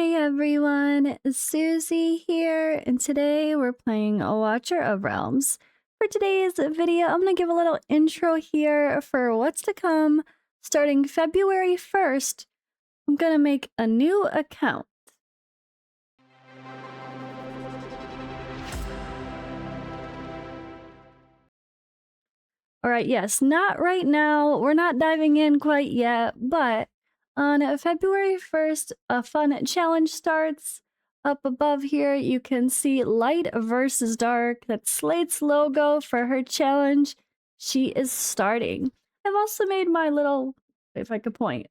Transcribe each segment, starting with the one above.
Hey everyone, Susie here, and today we're playing a Watcher of Realms. For today's video, I'm going to give a little intro here for what's to come. Starting February 1st, I'm going to make a new account. Alright, yes, not right now, we're not diving in quite yet, but on February 1st, a fun challenge starts. Up above here, you can see Light versus Dark. That's Slate's logo for her challenge. She is starting. I've also made my little, if I could point,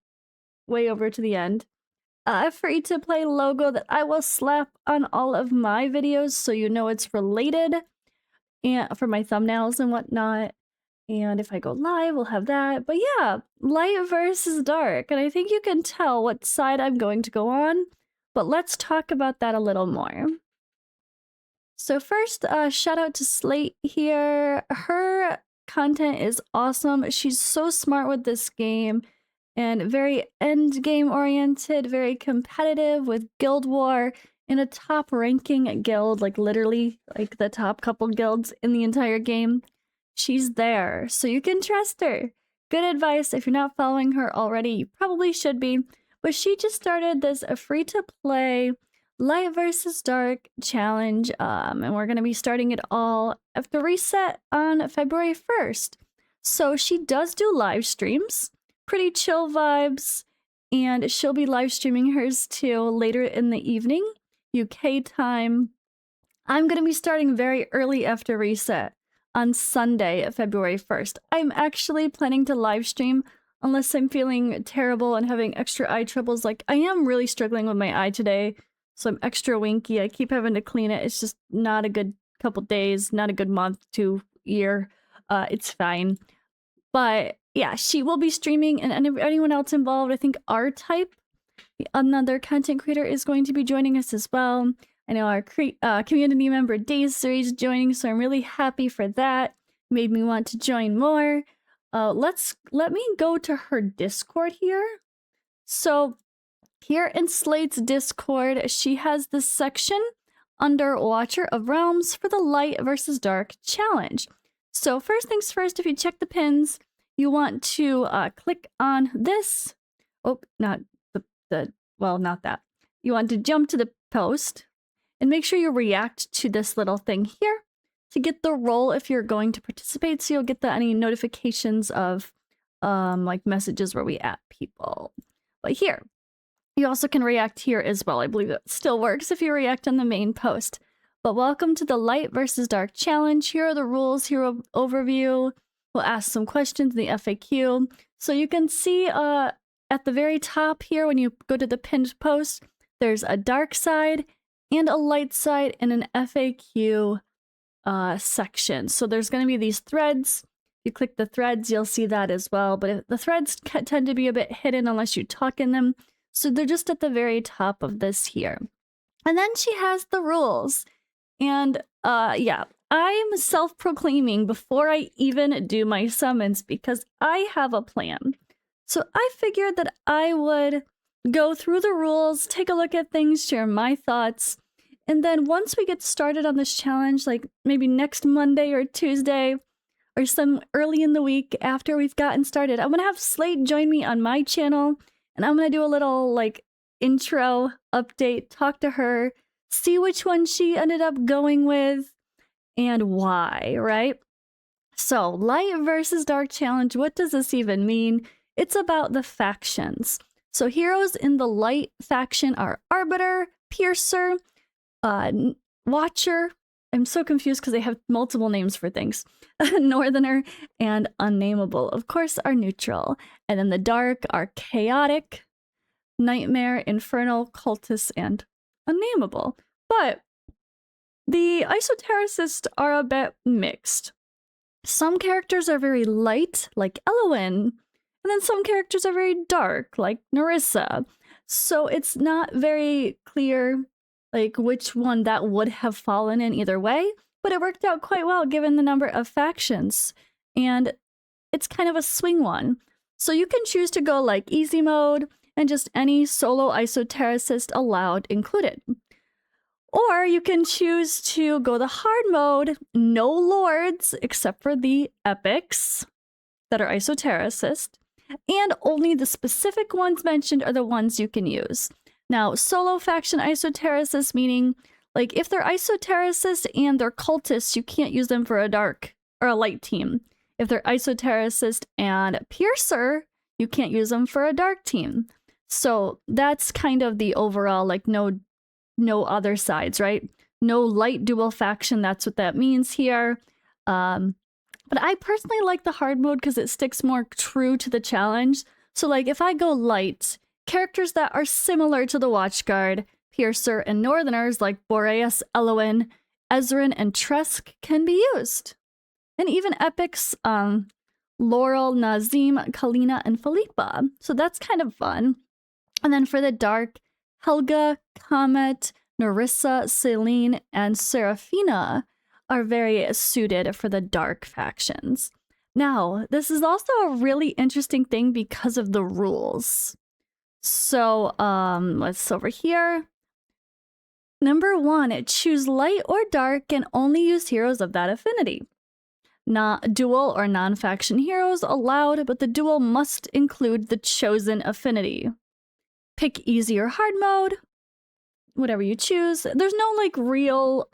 way over to the end, free-to-play logo that I will slap on all of my videos so you know it's related, and for my thumbnails and whatnot. And if I go live, we'll have that. But yeah, light versus dark. And I think you can tell what side I'm going to go on. But let's talk about that a little more. So first, shout out to Slate here. Her content is awesome. She's so smart with this game and very end game oriented, very competitive with Guild War in a top ranking guild, like literally like the top couple guilds in the entire game. She's there, so you can trust her. Good advice. If you're not following her already, you probably should be. But she just started this free-to-play Light versus Dark challenge, and we're going to be starting it all after reset on February 1st. So she does do live streams, pretty chill vibes, and she'll be live streaming hers too later in the evening, UK time. I'm going to be starting very early after reset on Sunday, February 1st. I'm actually planning to live stream unless I'm feeling terrible and having extra eye troubles. Like, I am really struggling with my eye today, so I'm extra winky. I keep having to clean it. It's just not a good couple days, not a good month to year. It's fine. But yeah, she will be streaming, and anyone else involved, I think R-Type, another content creator, is going to be joining us as well. I know our community member Daisy is joining, so I'm really happy for that. Made me want to join more. Let me go to her Discord here. So here in Slate's Discord, she has this section under Watcher of Realms for the Light versus Dark challenge. So first things first, if you check the pins, you want to click on this. Oh, not not that. You want to jump to the post. And make sure you react to this little thing here to get the role if you're going to participate, so you'll get any notifications of like messages where we at people. But here, you also can react here as well. I believe it still works if you react on the main post. But welcome to the Light versus Dark challenge. Here are the rules, hero overview. We'll ask some questions in the FAQ. So you can see at the very top here, when you go to the pinned post, there's a dark side and a light side and an FAQ section. So there's going to be these threads. You click the threads, you'll see that as well. But the threads tend to be a bit hidden unless you talk in them. So they're just at the very top of this here. And then she has the rules. And yeah, I'm self-proclaiming before I even do my summons because I have a plan. So I figured that I would go through the rules, take a look at things, share my thoughts. And then once we get started on this challenge, like maybe next Monday or Tuesday or some early in the week after we've gotten started, I'm going to have Slate join me on my channel, and I'm going to do a little like intro update, talk to her, see which one she ended up going with and why, right? So Light versus Dark challenge, what does this even mean? It's about the factions. So heroes in the Light faction are Arbiter, Piercer, Watcher. I'm so confused because they have multiple names for things. Northerner and Unnameable, of course, are neutral. And then the Dark are Chaotic, Nightmare, Infernal, Cultist, and Unnameable. But the Esotericists are a bit mixed. Some characters are very light, like Elowin, and then some characters are very dark, like Narissa. So it's not very clear like which one that would have fallen in either way, but it worked out quite well given the number of factions. And it's kind of a swing one. So you can choose to go like easy mode, and just any solo isoterracist allowed included. Or you can choose to go the hard mode, no lords except for the epics that are isoterracist, and only the specific ones mentioned are the ones you can use. Now, solo faction isoterracist, meaning like if they're isoterracist and they're cultists, you can't use them for a dark or a light team. If they're isoterracist and piercer, you can't use them for a dark team. So that's kind of the overall, like no other sides, right? No light dual faction, that's what that means here. But I personally like the hard mode because it sticks more true to the challenge. So like if I go light, characters that are similar to the Watchguard, Piercer, and Northerners like Boreas, Eloin, Ezrin, and Tresk can be used. And even epics, Laurel, Nazim, Kalina, and Philippa. So that's kind of fun. And then for the dark, Helga, Comet, Narissa, Celine, and Seraphina are very suited for the dark factions. Now, this is also a really interesting thing because of the rules. So, let's over here. Number 1, choose light or dark and only use heroes of that affinity. Not dual or non-faction heroes allowed, but the dual must include the chosen affinity. Pick easy or hard mode, whatever you choose. There's no like real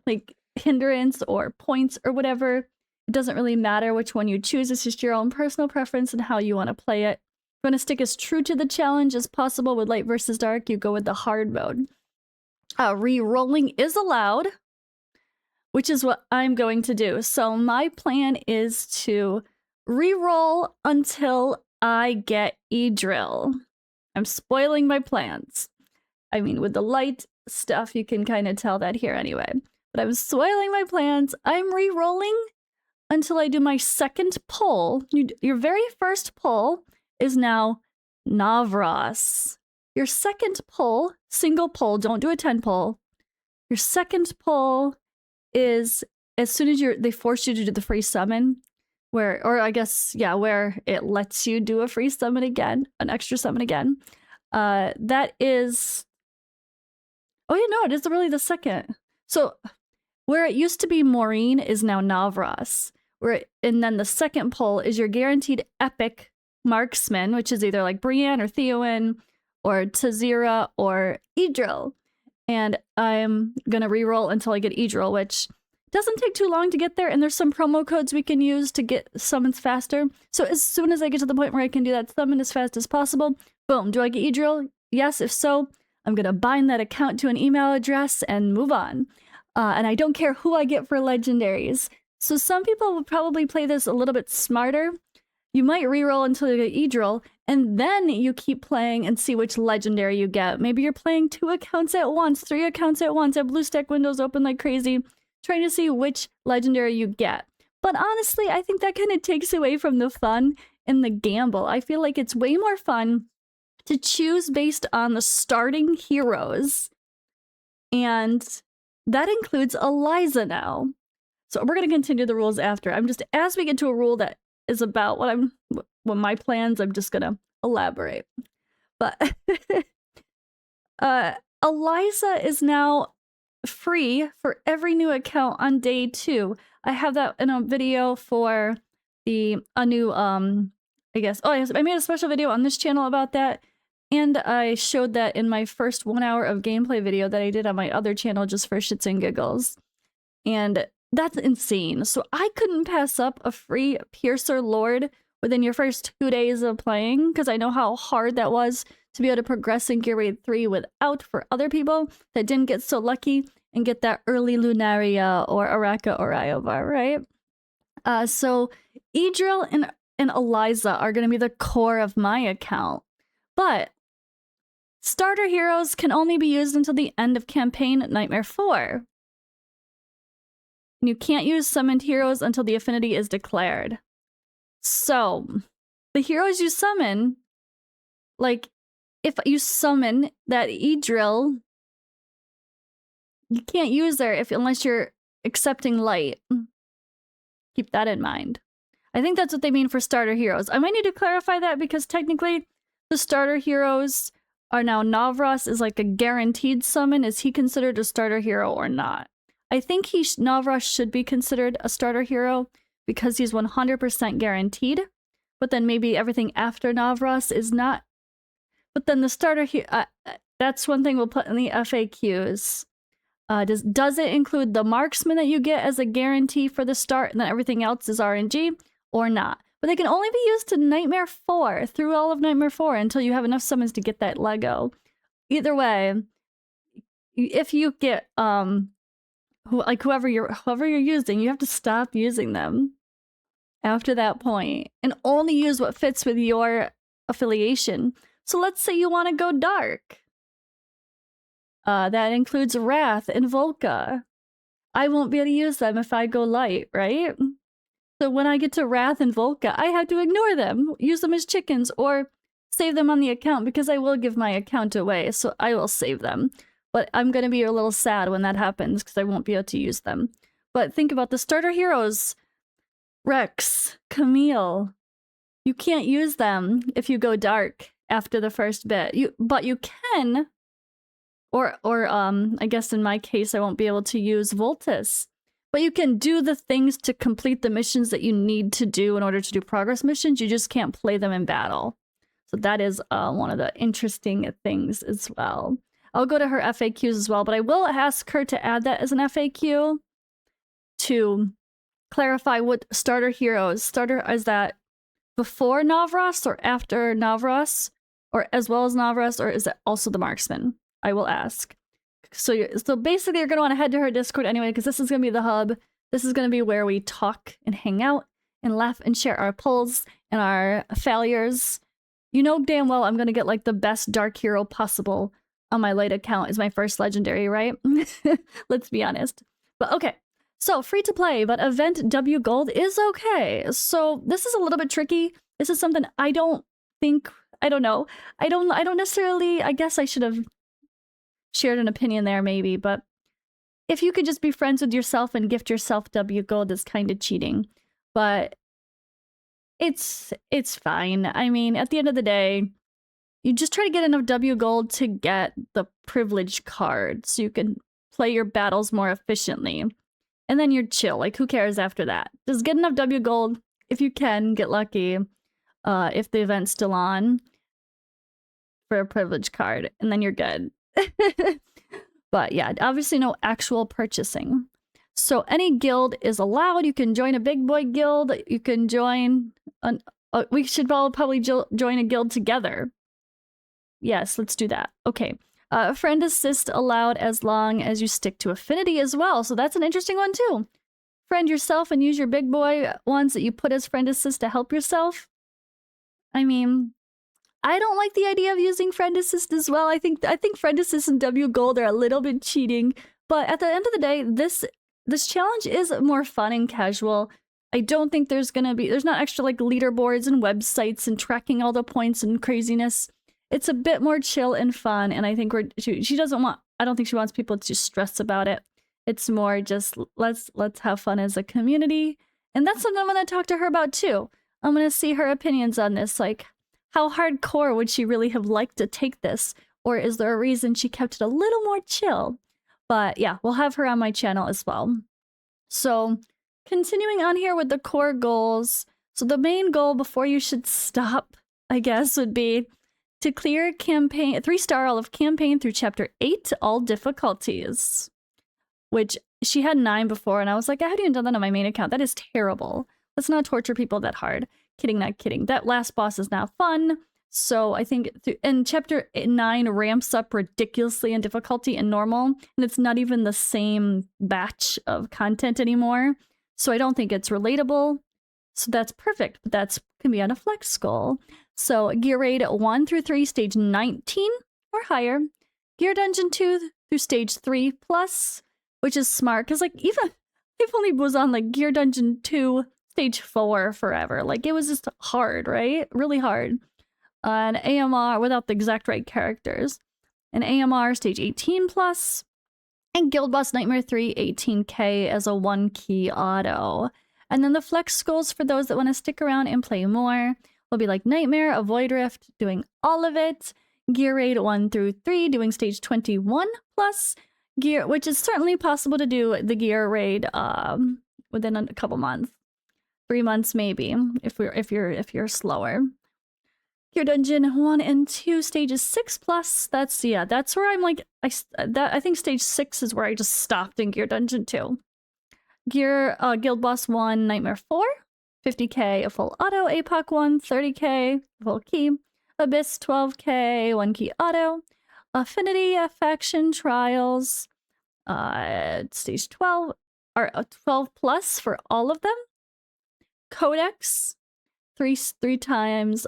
like hindrance or points or whatever. It doesn't really matter which one you choose. It's just your own personal preference and how you want to play it. If you want to stick as true to the challenge as possible with light versus dark, you go with the hard mode. Re-rolling is allowed, which is what I'm going to do. So my plan is to re-roll until I get E-Drill. I'm spoiling my plans. I mean, with the light stuff, you can kind of tell that here anyway. But I'm spoiling my plans. I'm re-rolling until I do my second pull. Your very first pull is now Navras. Your second pull, single pull, don't do a 10 pull. Your second pull is as soon as they force you to do the free summon, where it lets you do a free summon again, an extra summon again. That is, oh yeah, no, it is really the second. So where it used to be Maureen is now Navras. And then the second pull is your guaranteed epic marksman, which is either like Brienne or Theowen or Tazira or Idril. And I'm gonna reroll until I get Idril, which doesn't take too long to get there, and there's some promo codes we can use to get summons faster. So as soon as I get to the point where I can do that summon as fast as possible, boom, do I get Idril? Yes, if so, I'm gonna bind that account to an email address and move on. And I don't care who I get for legendaries. So some people will probably play this a little bit smarter. You might reroll until you get Idril, and then you keep playing and see which legendary you get. Maybe you're playing 2 accounts at once, 3 accounts at once, have BlueStack windows open like crazy, trying to see which legendary you get. But honestly, I think that kind of takes away from the fun and the gamble. I feel like it's way more fun to choose based on the starting heroes. And that includes Eliza now. So we're going to continue the rules after. As we get to a rule that is about what my plans, I'm just going to elaborate. But Eliza is now free for every new account on day 2. I have that in a video for a new I guess I made a special video on this channel about that, and I showed that in my first 1 hour of gameplay video that I did on my other channel just for shits and giggles. And that's insane. So I couldn't pass up a free Piercer Lord within your first 2 days of playing, because I know how hard that was to be able to progress in Gear Raid 3 without for other people that didn't get so lucky and get that early Lunaria or Araka or Iovar, right? So Idril and Eliza are going to be the core of my account. But starter heroes can only be used until the end of campaign Nightmare 4. And you can't use summoned heroes until the affinity is declared. So, the heroes you summon, like, if you summon that Idril, you can't use her unless you're accepting light. Keep that in mind. I think that's what they mean for starter heroes. I might need to clarify that because technically the starter heroes are now Navras is like a guaranteed summon. Is he considered a starter hero or not? I think Navras should be considered a starter hero because he's 100% guaranteed. But then maybe everything after Navras is not. But then the starter hero, that's one thing we'll put in the FAQs. Does it include the marksman that you get as a guarantee for the start and then everything else is RNG or not? But they can only be used to Nightmare 4 through all of Nightmare 4 until you have enough summons to get that Lego. Either way, if you get whoever you're using, you have to stop using them after that point and only use what fits with your affiliation. So let's say you want to go dark. That includes Wrath and Volca. I won't be able to use them if I go light, right? So when I get to Wrath and Volca, I have to ignore them, use them as chickens, or save them on the account because I will give my account away, so I will save them. But I'm going to be a little sad when that happens because I won't be able to use them. But think about the starter heroes. Rex, Camille. You can't use them if you go dark after the first bit. But you can... Or I guess in my case, I won't be able to use Voltus. But you can do the things to complete the missions that you need to do in order to do progress missions. You just can't play them in battle. So that is one of the interesting things as well. I'll go to her FAQs as well, but I will ask her to add that as an FAQ to clarify what starter heroes. Starter, is that before Navras or after Navras? Or as well as Navras, or is it also the marksman? I will ask. So basically, you're going to want to head to her Discord anyway, because this is going to be the hub. This is going to be where we talk and hang out and laugh and share our pulls and our failures. You know damn well I'm going to get like the best dark hero possible on my late account as my first legendary, right? Let's be honest. But okay. So free to play, but event W gold is okay. So this is a little bit tricky. This is something I don't know. I don't necessarily, I guess I should have shared an opinion there maybe, but if you could just be friends with yourself and gift yourself W gold is kind of cheating. But it's fine. I mean, at the end of the day, you just try to get enough W gold to get the privilege card so you can play your battles more efficiently. And then you're chill. Like, who cares after that? Just get enough W gold if you can, get lucky. If the event's still on for a privilege card, and then you're good. But yeah, obviously no actual purchasing. So any guild is allowed. You can join a big boy guild. You can join we should probably join a guild together. Yes, let's do that. Okay. Friend assist allowed as long as you stick to affinity as well. So that's an interesting one too. Friend yourself and use your big boy ones that you put as friend assist to help yourself. I mean, I don't like the idea of using friend assist as well. I think friend assist and W gold are a little bit cheating, but at the end of the day, this challenge is more fun and casual. I don't think there's not extra like leaderboards and websites and tracking all the points and craziness. It's a bit more chill and fun, and I think I don't think she wants people to stress about it. It's more just let's have fun as a community, and that's something I'm gonna talk to her about too. I'm gonna see her opinions on this, like, how hardcore would she really have liked to take this? Or is there a reason she kept it a little more chill? But yeah, we'll have her on my channel as well. So continuing on here with the core goals. So the main goal before you should stop, I guess, would be to clear campaign 3-star all of campaign through chapter 8, all difficulties. Which she had 9 before, and I was like, I hadn't even done that on my main account. That is terrible. Let's not torture people that hard. Kidding, not kidding. That last boss is now fun. So I think in chapter 9 ramps up ridiculously in difficulty and normal. And it's not even the same batch of content anymore. So I don't think it's relatable. So that's perfect. But that's can be on a flex goal. So gear raid 1 through 3, stage 19 or higher. Gear dungeon 2 through stage 3 plus, which is smart. Because like even if only was on like gear dungeon 2 stage 4 forever. Like, it was just hard, right? Really hard. An AMR without the exact right characters. An AMR stage 18 plus. And Guild Boss Nightmare 3 18k as a 1 key auto. And then the flex goals for those that want to stick around and play more will be like Nightmare, Avoid Rift, doing all of it. Gear Raid 1 through 3, doing stage 21 plus gear, which is certainly possible to do the Gear Raid within a couple months. 3 months maybe, if you're slower. Gear Dungeon 1 and 2, stages 6 plus. That's where I'm like, I think stage 6 is where I just stopped in Gear Dungeon 2. Guild Boss 1, Nightmare 4, 50k, a full auto. APOC 1, 30k, full key. Abyss 12k, 1 key auto. Affinity Faction Trials, stage 12, or 12 plus for all of them. Codex, three times,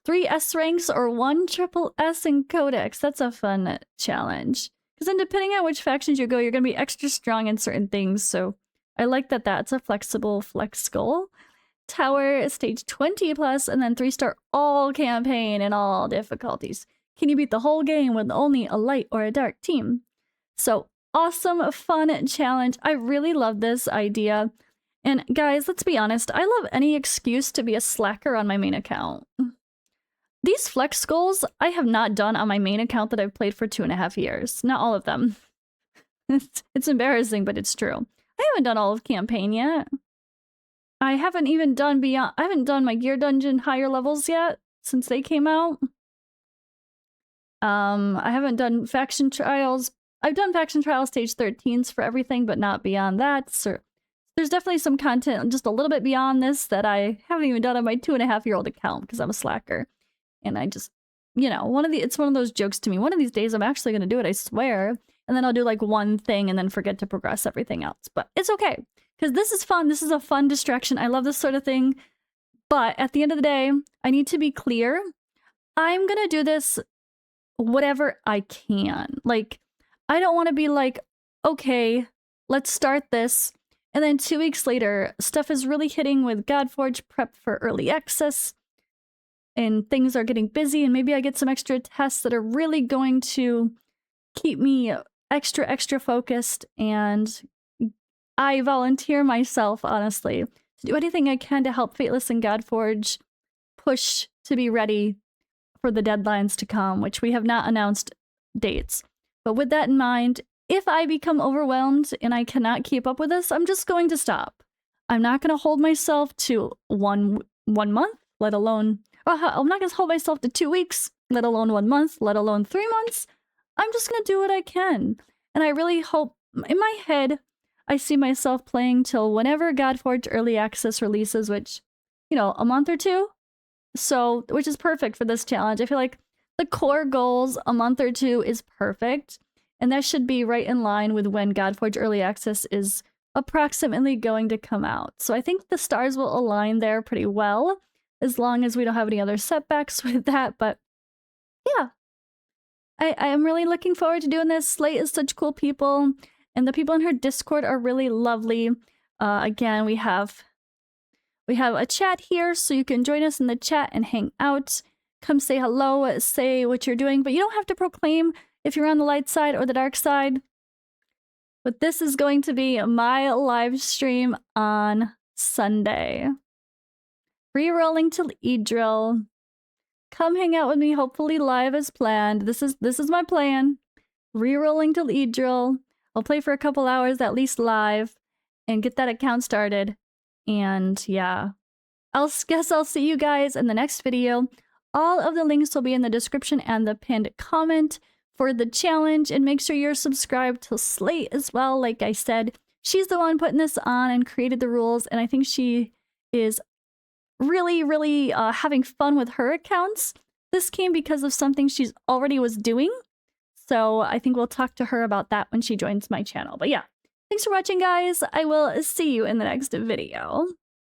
3 S ranks or 1 triple S in Codex. That's a fun challenge. Because then depending on which factions you go, you're going to be extra strong in certain things. So I like that that's a flexible flex goal. Tower, stage 20 plus, and then 3-star all campaign in all difficulties. Can you beat the whole game with only a light or a dark team? So awesome, fun challenge. I really love this idea. And guys, let's be honest, I love any excuse to be a slacker on my main account. These flex goals I have not done on my main account that I've played for 2.5 years. Not all of them. It's embarrassing, but it's true. I haven't done all of campaign yet. I haven't even done I haven't done my Gear Dungeon higher levels yet since they came out. I haven't done faction trials. I've done faction trial stage 13s for everything, but not beyond that. So there's definitely some content just a little bit beyond this that I haven't even done on my 2.5-year-old account because I'm a slacker. And I just, you know, it's one of those jokes to me. One of these days I'm actually going to do it, I swear. And then I'll do like one thing and then forget to progress everything else. But it's okay. Because this is fun. This is a fun distraction. I love this sort of thing. But at the end of the day, I need to be clear. I'm going to do this whatever I can. Like, I don't want to be like, okay, let's start this. And then 2 weeks later, stuff is really hitting with Godforge prep for early access. And things are getting busy. And maybe I get some extra tests that are really going to keep me extra focused. And I volunteer myself, honestly, to do anything I can to help Fateless and Godforge push to be ready for the deadlines to come, which we have not announced dates. But with that in mind, if I become overwhelmed and I cannot keep up with this, I'm just going to stop. I'm not going to hold myself to one month, let alone... I'm not going to hold myself to 2 weeks, let alone 1 month, let alone 3 months. I'm just going to do what I can. And I really hope, in my head, I see myself playing till whenever Godforge Early Access releases, which, you know, a month or 2. So, which is perfect for this challenge. I feel like the core goals, a month or 2 is perfect. And that should be right in line with when Godforge Early Access is approximately going to come out. So I think the stars will align there pretty well, as long as we don't have any other setbacks with that. But yeah, I am really looking forward to doing this. Slate is such cool people. And the people in her Discord are really lovely. Again, we have a chat here, so you can join us in the chat and hang out. Come say hello, say what you're doing, but you don't have to proclaim if you're on the light side or the dark side. But this is going to be my live stream on Sunday. Re-rolling to Idril. Come hang out with me, hopefully live as planned. This is my plan. Re-rolling to Idril. I'll play for a couple hours, at least live, and get that account started. And yeah, guess I'll see you guys in the next video. All of the links will be in the description and the pinned comment for the challenge. And make sure you're subscribed to Slate as well. Like I said, she's the one putting this on and created the rules. And I think she is really having fun with her accounts. This came because of something she's already was doing. So I think we'll talk to her about that when she joins my channel. But yeah, thanks for watching, guys. I will see you in the next video.